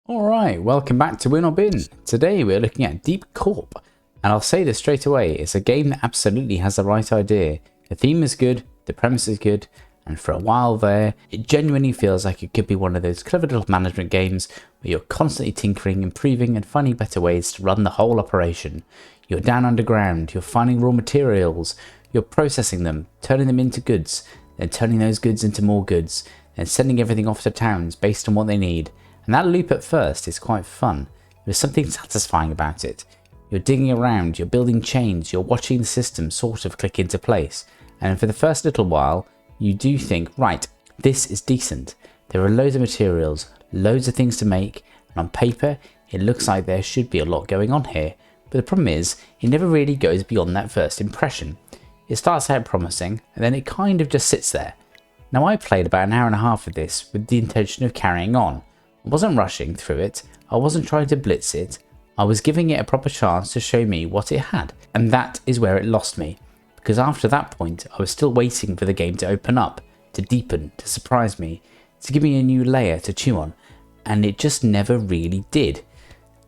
Alright, welcome back to Win or Bin. Today we're looking at Deep Corp, and I'll say this straight away, it's a game that absolutely has the right idea. The theme is good, the premise is good, and for a while there, it genuinely feels like it could be one of those clever little management games where you're constantly tinkering, improving, and finding better ways to run the whole operation. You're down underground, you're finding raw materials, you're processing them, turning them into goods, then turning those goods into more goods, and sending everything off to towns based on what they need. And that loop at first is quite fun. There's something satisfying about it. You're digging around, you're building chains, you're watching the system sort of click into place. And for the first little while, you do think, right, this is decent. There are loads of materials, loads of things to make, and on paper, it looks like there should be a lot going on here. But the problem is, it never really goes beyond that first impression. It starts out promising, and then it kind of just sits there. Now I played about an hour and a half of this with the intention of carrying on. I wasn't rushing through it, I wasn't trying to blitz it, I was giving it a proper chance to show me what it had, and that is where it lost me, because after that point I was still waiting for the game to open up, to deepen, to surprise me, to give me a new layer to chew on, and it just never really did.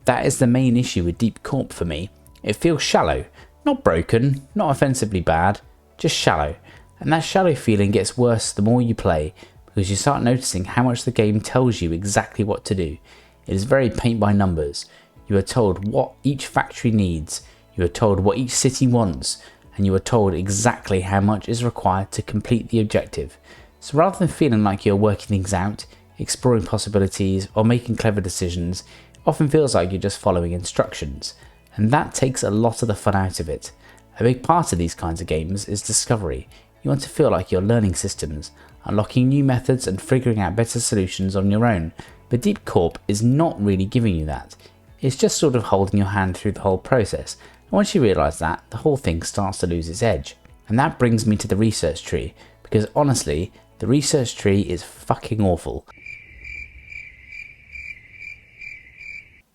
That is the main issue with Deep Corp for me. It feels shallow, not broken, not offensively bad, just shallow, and that shallow feeling gets worse the more you play, because you start noticing how much the game tells you exactly what to do. It is very paint by numbers. You are told what each factory needs, you are told what each city wants, and you are told exactly how much is required to complete the objective. So rather than feeling like you're working things out, exploring possibilities, or making clever decisions, it often feels like you're just following instructions. And that takes a lot of the fun out of it. A big part of these kinds of games is discovery. You want to feel like you're learning systems, unlocking new methods and figuring out better solutions on your own, but Deep Corp is not really giving you that. It's just sort of holding your hand through the whole process, and once you realise that, the whole thing starts to lose its edge. And that brings me to the research tree, because honestly, the research tree is fucking awful.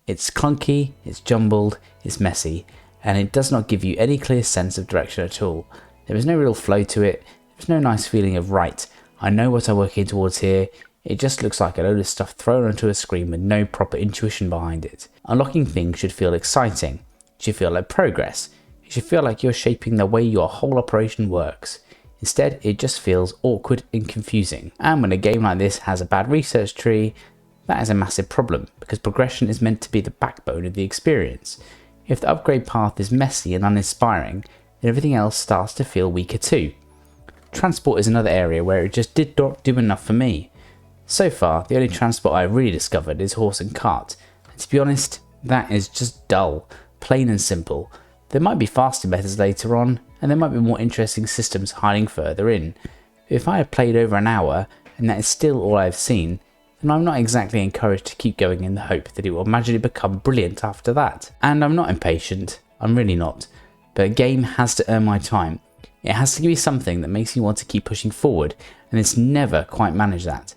It's clunky, it's jumbled, it's messy, and it does not give you any clear sense of direction at all. There is no real flow to it, there's no nice feeling of right, I know what I'm working towards here. It just looks like a load of stuff thrown onto a screen with no proper intuition behind it. Unlocking things should feel exciting, it should feel like progress, it should feel like you're shaping the way your whole operation works. Instead, it just feels awkward and confusing. And when a game like this has a bad research tree, that is a massive problem, because progression is meant to be the backbone of the experience. If the upgrade path is messy and uninspiring, then everything else starts to feel weaker too. Transport is another area where it just did not do enough for me. So far, the only transport I've really discovered is horse and cart, and to be honest, that is just dull, plain and simple. There might be faster methods later on, and there might be more interesting systems hiding further in. But if I had played over an hour, and that is still all I've seen, then I'm not exactly encouraged to keep going in the hope that it will magically become brilliant after that. And I'm not impatient, I'm really not, but a game has to earn my time. It has to give you something that makes you want to keep pushing forward, and it's never quite managed that.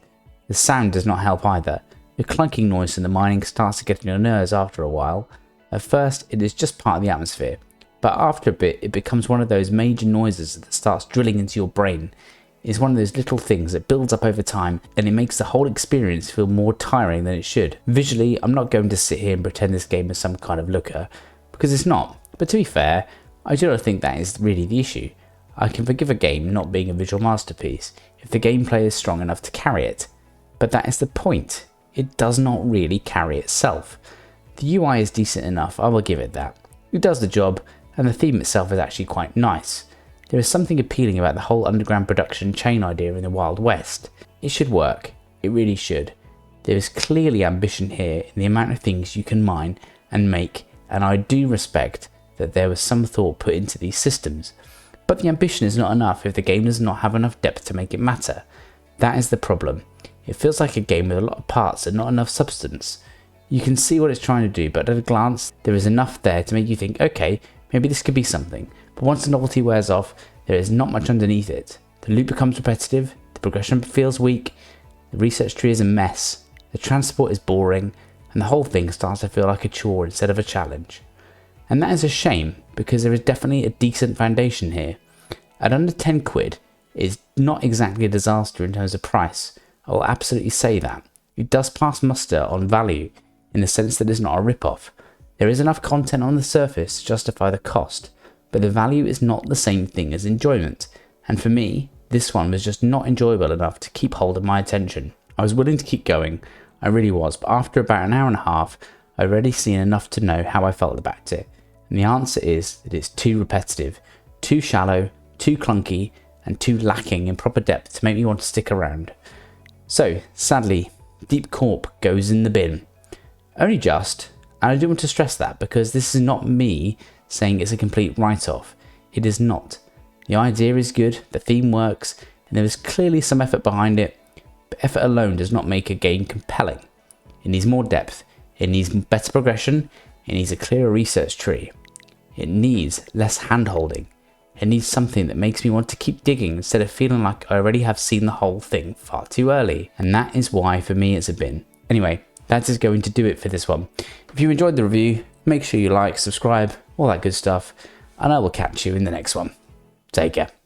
The sound does not help either. The clunking noise from the mining starts to get on your nerves after a while. At first, it is just part of the atmosphere, but after a bit, it becomes one of those major noises that starts drilling into your brain. It's one of those little things that builds up over time, and it makes the whole experience feel more tiring than it should. Visually, I'm not going to sit here and pretend this game is some kind of looker, because it's not. But to be fair, I do not think that is really the issue. I can forgive a game not being a visual masterpiece if the gameplay is strong enough to carry it. But that is the point. It does not really carry itself. The UI is decent enough, I will give it that. It does the job, and the theme itself is actually quite nice. There is something appealing about the whole underground production chain idea in the Wild West. It should work. It really should. There is clearly ambition here in the amount of things you can mine and make, and I do respect that there was some thought put into these systems. But the ambition is not enough if the game does not have enough depth to make it matter. That is the problem. It feels like a game with a lot of parts and not enough substance. You can see what it's trying to do, but at a glance, there is enough there to make you think, okay, maybe this could be something. But once the novelty wears off, there is not much underneath it. The loop becomes repetitive, the progression feels weak, the research tree is a mess, the transport is boring, and the whole thing starts to feel like a chore instead of a challenge. And that is a shame, because there is definitely a decent foundation here. At under 10 quid, it is not exactly a disaster in terms of price. I will absolutely say that. It does pass muster on value. in the sense that it's not a rip-off. There is enough content on the surface to justify the cost, but the value is not the same thing as enjoyment, and for me, this one was just not enjoyable enough to keep hold of my attention. I was willing to keep going, I really was, but after about an hour and a half, I'd already seen enough to know how I felt about it, and the answer is that it's too repetitive, too shallow, too clunky, and too lacking in proper depth to make me want to stick around. So, sadly, Deep Corp goes in the bin. Only just, and I do want to stress that because this is not me saying it's a complete write-off. It is not. The idea is good, the theme works, and there is clearly some effort behind it, but effort alone does not make a game compelling. It needs more depth, it needs better progression, it needs a clearer research tree. It needs less hand-holding. It needs something that makes me want to keep digging instead of feeling like I already have seen the whole thing far too early. And that is why for me it's a bin. Anyway, that is going to do it for this one. If you enjoyed the review, make sure you like, subscribe, all that good stuff, and I will catch you in the next one. Take care.